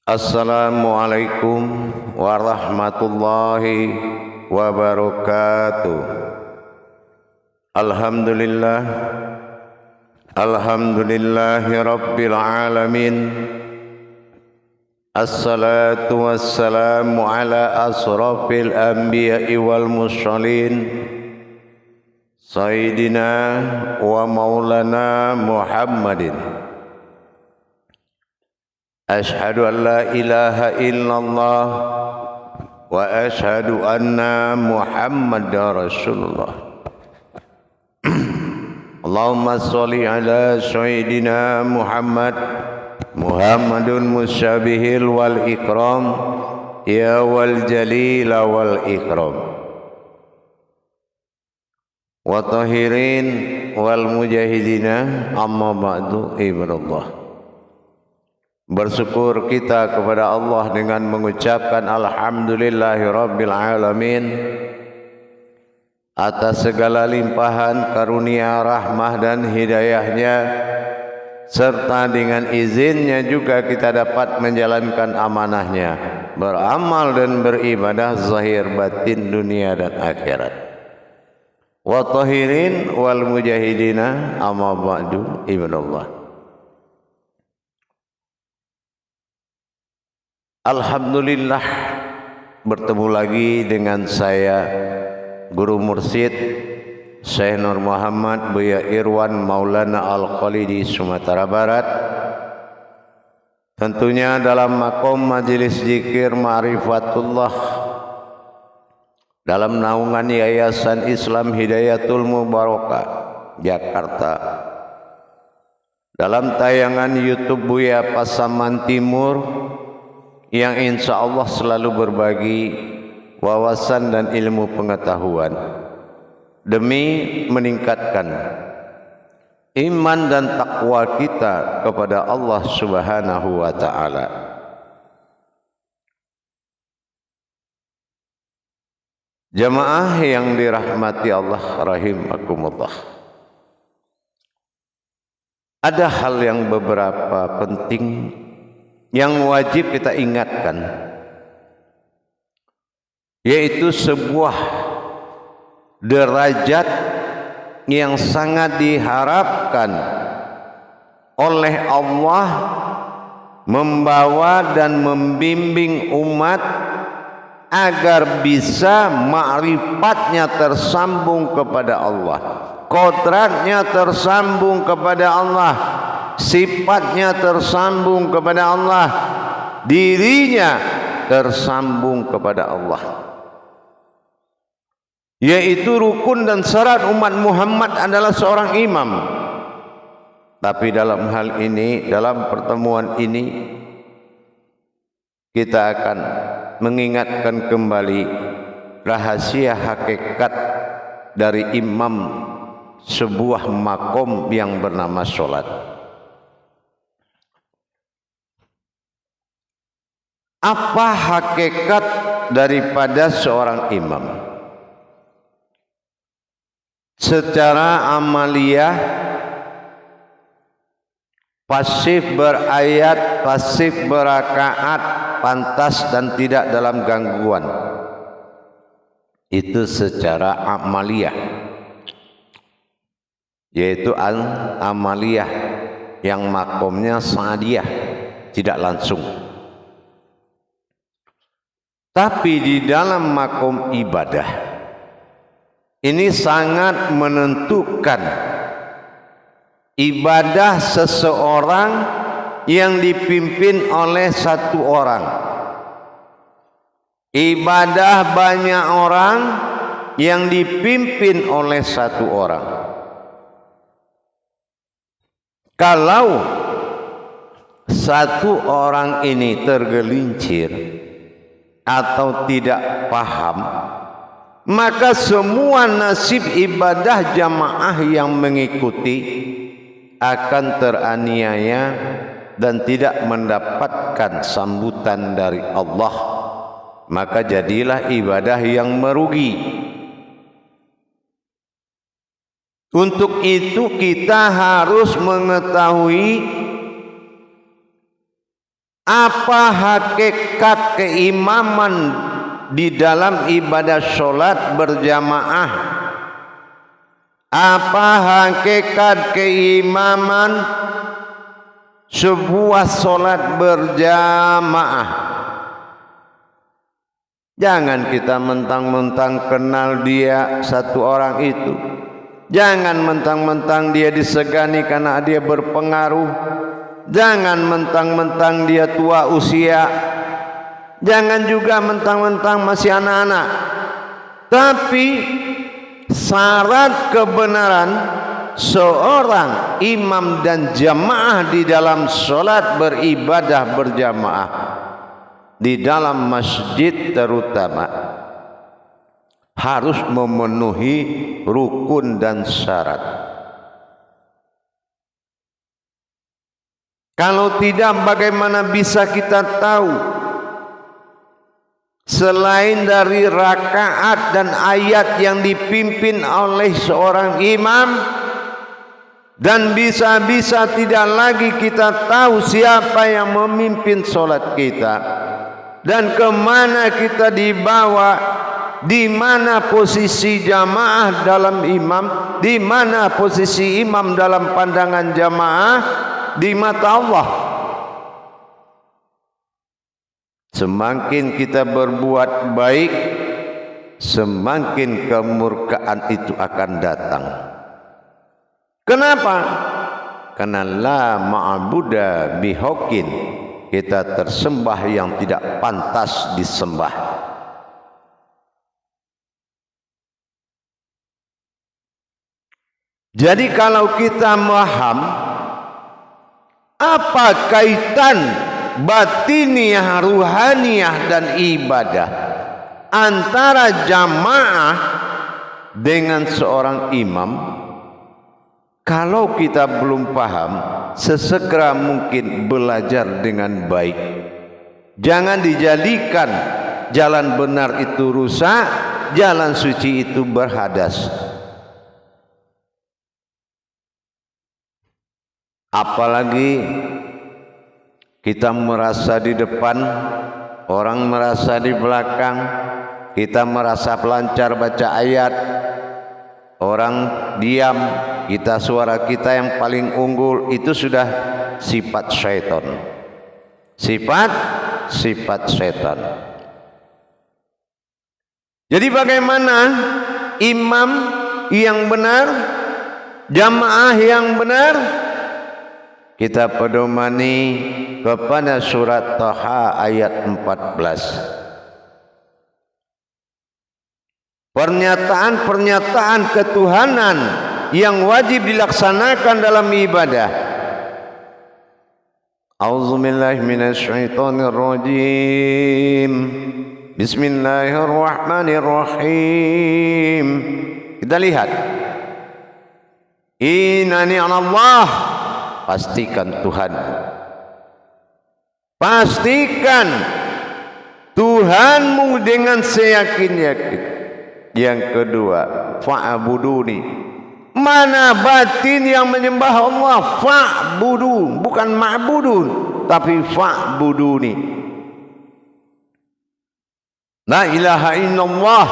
Assalamualaikum warahmatullahi wabarakatuh. Alhamdulillah, alhamdulillahi rabbil alamin. Assalatu wassalamu ala asrafil anbiya'i wal mursalin, Sayyidina wa maulana Muhammadin. Ashhadu an la ilaha illallah wa ashhadu anna Muhammadar Rasulullah. Allahumma sholli ala Sayyidina Muhammadun musyabihil wal ikram, ya wal jalil wal ikram, wa tahirin wal mujahidina, amma ba'du. Ibadallah, bersyukur kita kepada Allah dengan mengucapkan alhamdulillahi rabbil alamin atas segala limpahan karunia, rahmah dan hidayahnya, serta dengan izinnya juga kita dapat menjalankan amanahnya, beramal dan beribadah zahir batin dunia dan akhirat. Wa tahirin wal mujahidina, amma ba'du. Ibadallah, alhamdulillah bertemu lagi dengan saya, Guru Mursyid Syekh Nur Muhammad Buya Irwan Maulana Al-Khalidi, Sumatera Barat. Tentunya dalam makom majelis zikir Ma'rifatullah dalam naungan Yayasan Islam Hidayatul Mubarakah Jakarta, dalam tayangan YouTube Buya Pasaman Timur yang insya Allah selalu berbagi wawasan dan ilmu pengetahuan demi meningkatkan iman dan takwa kita kepada Allah Subhanahu wa ta'ala. Jamaah yang dirahmati Allah rahimakumullah, ada hal yang beberapa penting yang wajib kita ingatkan, yaitu sebuah derajat yang sangat diharapkan oleh Allah membawa dan membimbing umat agar bisa ma'rifatnya tersambung kepada Allah, kodratnya tersambung kepada Allah, sifatnya tersambung kepada Allah, dirinya tersambung kepada Allah, yaitu rukun dan syarat umat Muhammad adalah seorang imam. Tapi dalam hal ini, dalam pertemuan ini, kita akan mengingatkan kembali rahasia hakikat dari imam sebuah makom yang bernama sholat. Apa hakikat daripada seorang imam? Secara amaliyah, pasif berayat, pasif berakaat, pantas dan tidak dalam gangguan. Itu secara amaliyah, yaitu amaliyah yang makomnya sa'adiyah, tidak langsung. Tapi di dalam makom ibadah ini sangat menentukan ibadah seseorang yang dipimpin oleh satu orang, ibadah banyak orang yang dipimpin oleh satu orang. Kalau satu orang ini tergelincir atau tidak paham, maka semua nasib ibadah jamaah yang mengikuti akan teraniaya dan tidak mendapatkan sambutan dari Allah. Maka jadilah ibadah yang merugi. Untuk itu kita harus mengetahui Apa hakikat keimaman di dalam ibadah sholat berjamaah? Apa hakikat keimaman sebuah sholat berjamaah? Jangan kita mentang-mentang kenal dia satu orang itu. Jangan mentang-mentang dia disegani karena dia berpengaruh. Jangan mentang-mentang dia tua usia. Jangan juga mentang-mentang masih anak-anak. Tapi syarat kebenaran seorang imam dan jamaah di dalam sholat beribadah berjamaah di dalam masjid terutama harus memenuhi rukun dan syarat. Kalau tidak, bagaimana bisa kita tahu selain dari rakaat dan ayat yang dipimpin oleh seorang imam, dan bisa-bisa tidak lagi kita tahu siapa yang memimpin sholat kita dan kemana kita dibawa, di mana posisi jamaah dalam imam, di mana posisi imam dalam pandangan jamaah di mata Allah. Semakin kita berbuat baik, semakin kemurkaan itu akan datang. Kenapa? Karena la ma'buda bihokin, kita tersembah yang tidak pantas disembah. Jadi kalau kita memaham apa kaitan batiniah, ruhaniyah dan ibadah antara jamaah dengan seorang imam, kalau kita belum paham, sesegera mungkin belajar dengan baik. Jangan dijadikan jalan benar itu rusak, jalan suci itu berhadas. Apalagi kita merasa di depan, orang merasa di belakang, kita merasa pelancar baca ayat, orang diam, kita suara kita yang paling unggul, itu sudah sifat syaitan. Sifat syaitan. Jadi bagaimana imam yang benar, jamaah yang benar? Kita pedomani kepada surat Taha ayat 14. Pernyataan-pernyataan ketuhanan yang wajib dilaksanakan dalam ibadah. A'udzubillahi minasyaitonirrajim. Bismillahirrahmanirrahim. Kita lihat. Innani Allah. Pastikan Tuhan. Pastikan Tuhanmu dengan seyakin-yakin. Yang kedua, fa'buduni. Mana batin yang menyembah Allah? Fa'budu, bukan ma'budun, tapi fa'buduni. La ilaha illallah.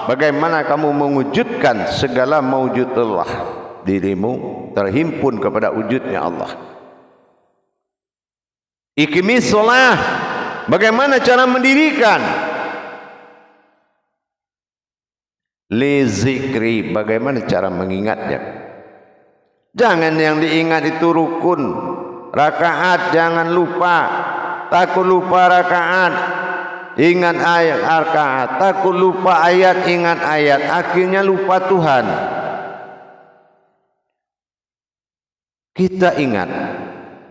Bagaimana kamu mewujudkan segala mawujud Allah? Dirimu terhimpun kepada wujudnya Allah. Iqimis shalah. Bagaimana cara mendirikan? Li zikri. Bagaimana cara mengingatnya? Jangan yang diingat itu rukun. Rakaat jangan lupa. Takut lupa rakaat, ingat ayat rakaat. Takut lupa ayat, ingat ayat. Akhirnya lupa Tuhan. Kita ingat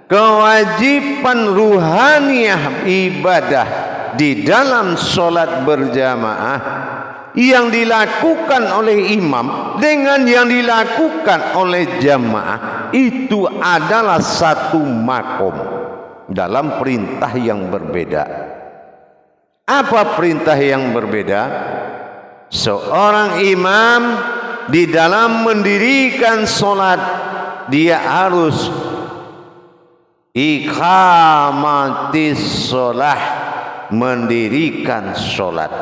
kewajiban ruhaniyah ibadah di dalam sholat berjamaah yang dilakukan oleh imam dengan yang dilakukan oleh jamaah itu adalah satu makom dalam perintah yang berbeda. Apa perintah yang berbeda? Seorang imam di dalam mendirikan sholat, dia harus iqamatis sholah, mendirikan sholat.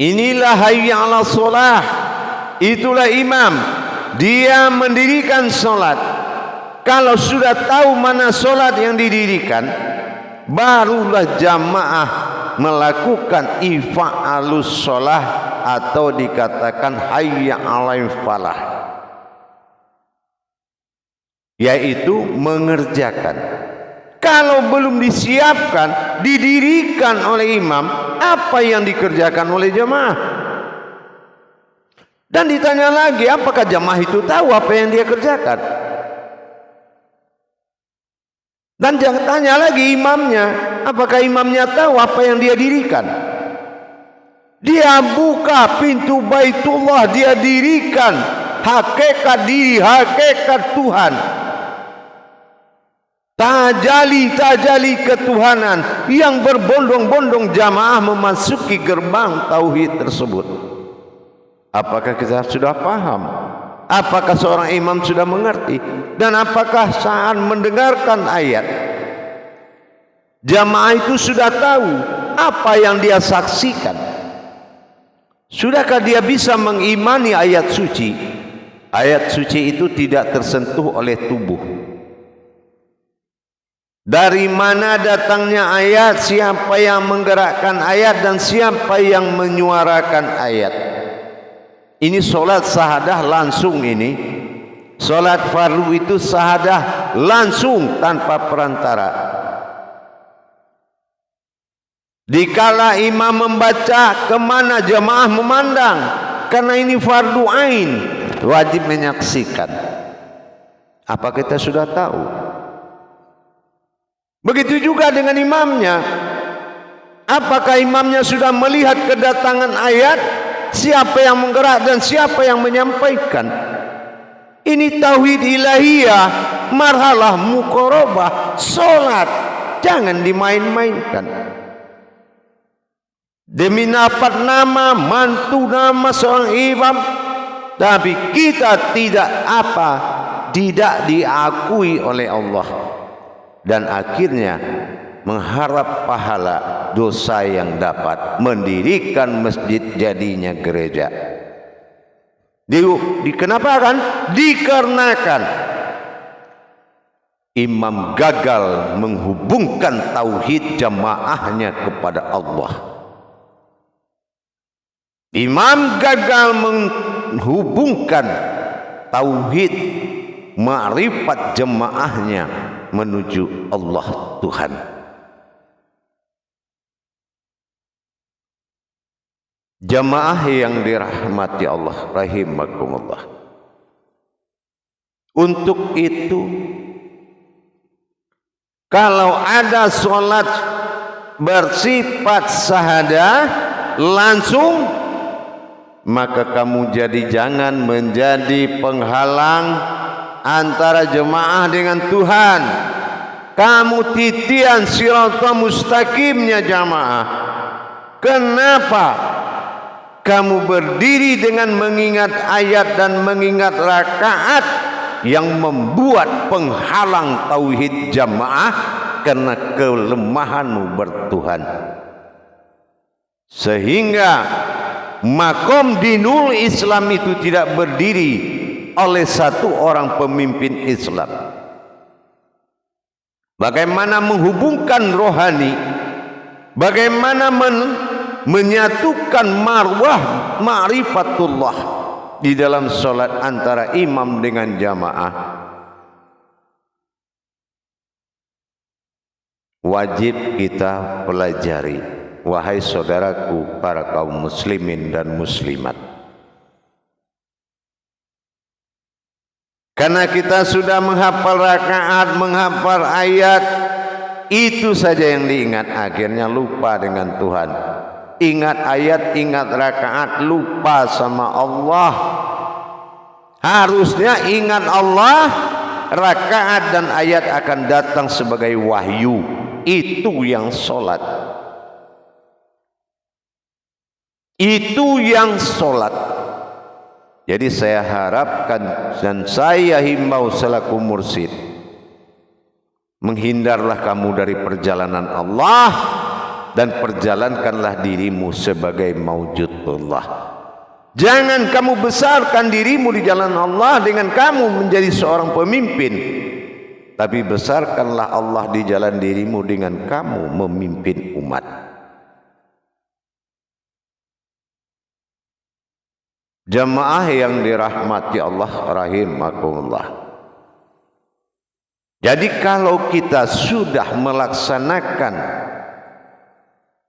Inilah hayya 'ala sholah, itulah imam, dia mendirikan sholat. Kalau sudah tahu mana sholat yang didirikan, barulah jamaah melakukan ifa'alus sholah atau dikatakan hayya 'alal falah, yaitu mengerjakan. Kalau belum disiapkan, didirikan oleh imam, apa yang dikerjakan oleh jamaah? Dan ditanya lagi, apakah jamaah itu tahu apa yang dia kerjakan? Dan jangan tanya lagi imamnya, apakah imamnya tahu apa yang dia dirikan? Dia buka pintu Baitullah, dia dirikan hakikat diri, hakikat Tuhan. Tajali ketuhanan yang berbondong-bondong jamaah memasuki gerbang tauhid tersebut. Apakah kita sudah paham? Apakah seorang imam sudah mengerti? Dan apakah saat mendengarkan ayat, jamaah itu sudah tahu apa yang dia saksikan? Sudahkah dia bisa mengimani ayat suci? Ayat suci itu tidak tersentuh oleh tubuh. Dari mana datangnya ayat, siapa yang menggerakkan ayat, dan siapa yang menyuarakan ayat. Ini solat sahadah langsung ini. Solat fardu itu sahadah langsung tanpa perantara. Dikala imam membaca, kemana jamaah memandang? Karena ini fardu ain, wajib menyaksikan. Apa kita sudah tahu? Begitu juga dengan imamnya. Apakah imamnya sudah melihat kedatangan ayat, siapa yang menggerak dan siapa yang menyampaikan? Ini tauhid ilahiyah, marhalah muqarabah, solat, jangan dimain-mainkan. Demi dapat nama, mantu nama seorang imam, tapi kita tidak diakui oleh Allah. Dan akhirnya mengharap pahala dosa yang dapat mendirikan masjid jadinya gereja. Kenapa kan? Dikarenakan imam gagal menghubungkan tauhid jamaahnya kepada Allah. Imam gagal menghubungkan tauhid ma'rifat jamaahnya menuju Allah Tuhan. Jamaah yang dirahmati Allah rahimakumullah. Untuk itu, kalau ada solat bersifat sahadah langsung, maka kamu jangan menjadi penghalang antara jemaah dengan Tuhan. Kamu titian siratal mustaqimnya jamaah. Kenapa? Kamu berdiri dengan mengingat ayat dan mengingat rakaat yang membuat penghalang tauhid jamaah karena kelemahanmu bertuhan. Sehingga makom dinul Islam itu tidak berdiri oleh satu orang pemimpin Islam. Bagaimana menghubungkan rohani, bagaimana menyatukan marwah ma'rifatullah di dalam solat antara imam dengan jamaah. Wajib kita pelajari, wahai saudaraku para kaum muslimin dan muslimat. Karena kita sudah menghafal rakaat, menghafal ayat, itu saja yang diingat, akhirnya lupa dengan Tuhan. Ingat ayat, ingat rakaat, lupa sama Allah. Harusnya ingat Allah, rakaat dan ayat akan datang sebagai wahyu. Itu yang solat. Itu yang solat. Jadi saya harapkan dan saya himbau selaku mursyid, menghindarlah kamu dari perjalanan Allah dan perjalankanlah dirimu sebagai maujudullah. Jangan kamu besarkan dirimu di jalan Allah dengan kamu menjadi seorang pemimpin, tapi besarkanlah Allah di jalan dirimu dengan kamu memimpin umat. Jamaah yang dirahmati Allah rahimakumullah. Jadi kalau kita sudah melaksanakan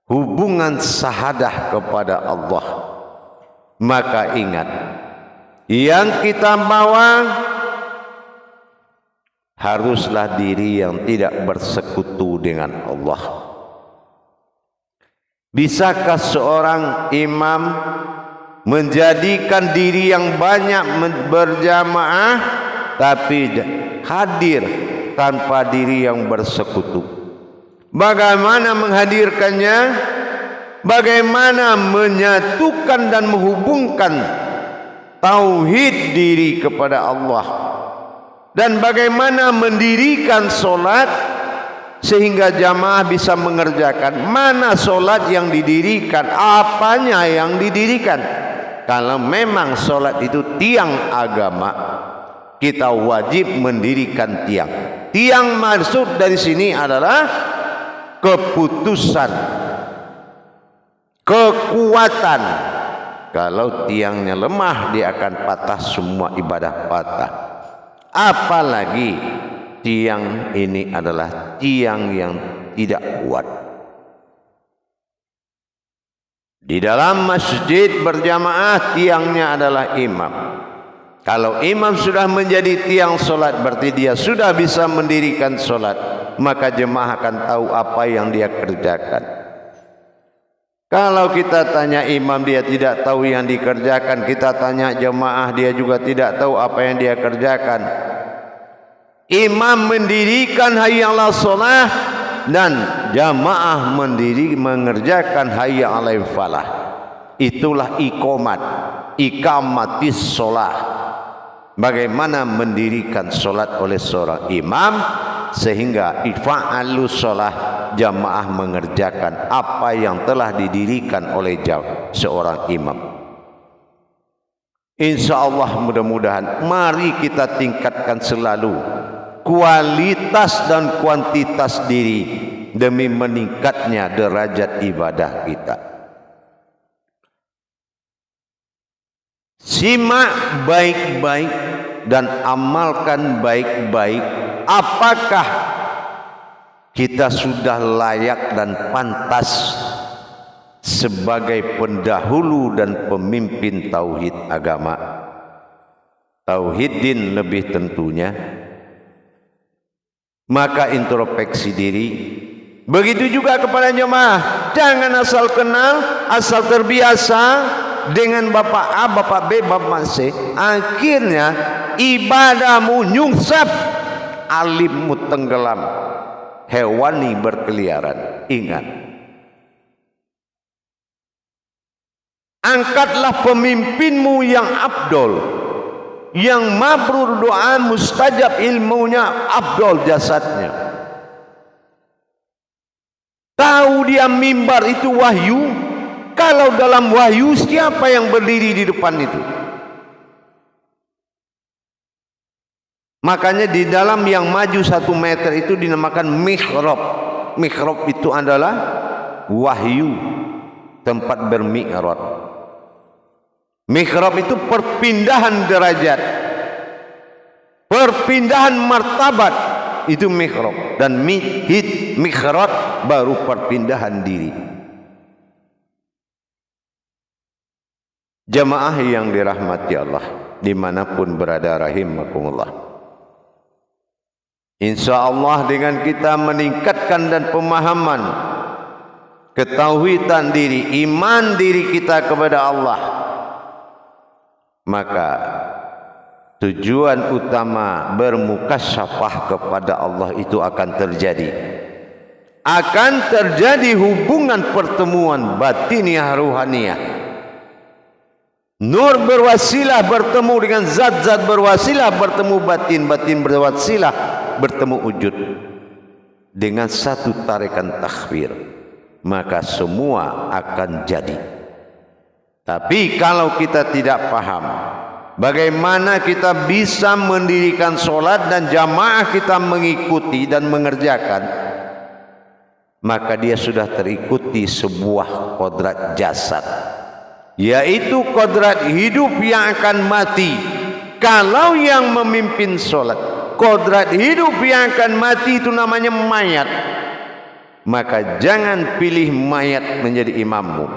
hubungan sahadah kepada Allah, maka ingat, yang kita bawa haruslah diri yang tidak bersekutu dengan Allah. Bisakah seorang imam menjadikan diri yang banyak berjamaah tapi hadir tanpa diri yang bersekutu? Bagaimana menghadirkannya? Bagaimana menyatukan dan menghubungkan tauhid diri kepada Allah, dan bagaimana mendirikan solat sehingga jamaah bisa mengerjakan? Mana solat yang didirikan? Apanya yang didirikan? Kalau memang solat itu tiang agama, kita wajib mendirikan tiang. Tiang maksud dari sini adalah keputusan, kekuatan. Kalau tiangnya lemah, dia akan patah, semua ibadah patah. Apalagi tiang ini adalah tiang yang tidak kuat. Di dalam masjid berjamaah, tiangnya adalah imam. Kalau imam sudah menjadi tiang solat, berarti dia sudah bisa mendirikan solat, maka jemaah akan tahu apa yang dia kerjakan. Kalau kita tanya imam, dia tidak tahu yang dikerjakan. Kita tanya jemaah, dia juga tidak tahu apa yang dia kerjakan. Imam mendirikan hayya 'alas shalah dan jamaah mengerjakan hayya 'alal falah. Itulah ikamatis shalah. Bagaimana mendirikan solat oleh seorang imam sehingga ifa'alus shalah, jamaah mengerjakan apa yang telah didirikan oleh seorang imam. Insyaallah, mudah-mudahan mari kita tingkatkan selalu kualitas dan kuantitas diri demi meningkatnya derajat ibadah kita. Simak baik-baik dan amalkan baik-baik. Apakah kita sudah layak dan pantas sebagai pendahulu dan pemimpin tauhid agama, tauhid din lebih tentunya? Maka introspeksi diri. Begitu juga kepada jemaah, jangan asal kenal, asal terbiasa dengan bapak A, bapak B, bapak C. Akhirnya ibadahmu nyungsap, alimmu tenggelam, hewani berkeliaran. Ingat, angkatlah pemimpinmu yang abdol, yang mabrur doa, mustajab ilmunya, abdol jasadnya. Tahu dia mimbar itu wahyu. Kalau dalam wahyu, siapa yang berdiri di depan itu? Makanya di dalam yang maju 1 meter itu dinamakan mihrab. Mihrab itu adalah wahyu, tempat bermi'raj. Mihrab itu perpindahan derajat, perpindahan martabat, itu mihrab. Dan mihrab baru perpindahan diri. Jamaah yang dirahmati Allah dimanapun berada rahimakumullah, insyaallah dengan kita meningkatkan dan pemahaman ketauhidan diri, iman diri kita kepada Allah, maka tujuan utama bermukasyafah kepada Allah itu akan terjadi. Akan terjadi hubungan pertemuan batiniah ruhaniyah. Nur berwasilah bertemu dengan zat-zat berwasilah, bertemu batin berwasilah, bertemu wujud dengan satu tarikan takhwir, maka semua akan jadi. Tapi kalau kita tidak paham bagaimana kita bisa mendirikan solat dan jamaah kita mengikuti dan mengerjakan, maka dia sudah terikuti sebuah kodrat jasad, yaitu kodrat hidup yang akan mati. Kalau yang memimpin solat kodrat hidup yang akan mati itu namanya mayat, maka jangan pilih mayat menjadi imammu,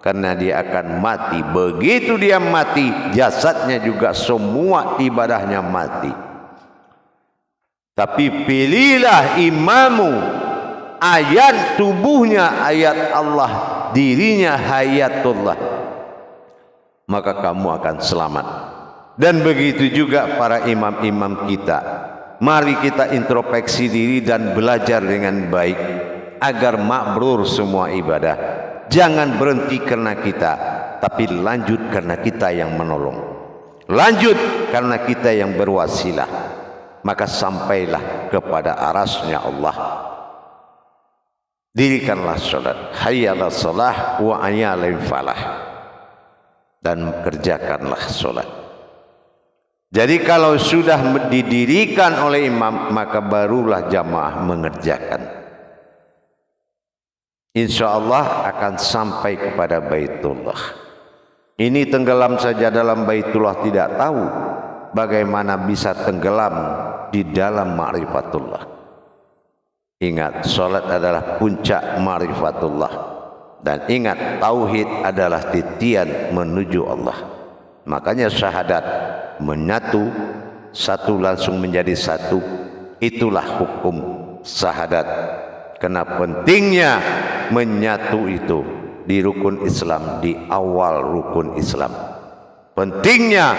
karena dia akan mati. Begitu dia mati, jasadnya juga semua ibadahnya mati. Tapi pilihlah imammu, ayat tubuhnya ayat Allah, dirinya hayatullah, maka kamu akan selamat. Dan begitu juga para imam-imam kita. Mari kita introspeksi diri dan belajar dengan baik agar mabrur semua ibadah. Jangan berhenti karena kita, tapi lanjut karena kita yang menolong, lanjut karena kita yang berwasilah, maka sampailah kepada arasnya Allah. Dirikanlah salat, hayya 'alas shalah wa hayya 'alal falah, dan kerjakanlah salat. Jadi kalau sudah didirikan oleh imam, maka barulah jamaah mengerjakan. Insya Allah akan sampai kepada Baitullah. Ini tenggelam saja dalam Baitullah tidak tahu bagaimana bisa tenggelam di dalam ma'rifatullah. Ingat, salat adalah puncak ma'rifatullah, dan ingat, tauhid adalah titian menuju Allah. Makanya syahadat menyatu, satu langsung menjadi satu. Itulah hukum syahadat. Karena pentingnya menyatu itu di rukun Islam, di awal rukun Islam. Pentingnya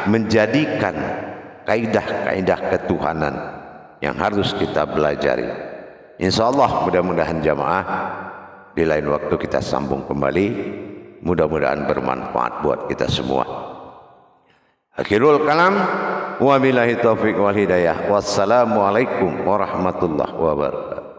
menjadikan kaidah-kaidah ketuhanan yang harus kita pelajari. Insya Allah mudah-mudahan jamaah di lain waktu kita sambung kembali. Mudah-mudahan bermanfaat buat kita semua. Akhirul kalam, wabillahi taufiq wal hidayah. Wassalamualaikum warahmatullahi wabarakatuh.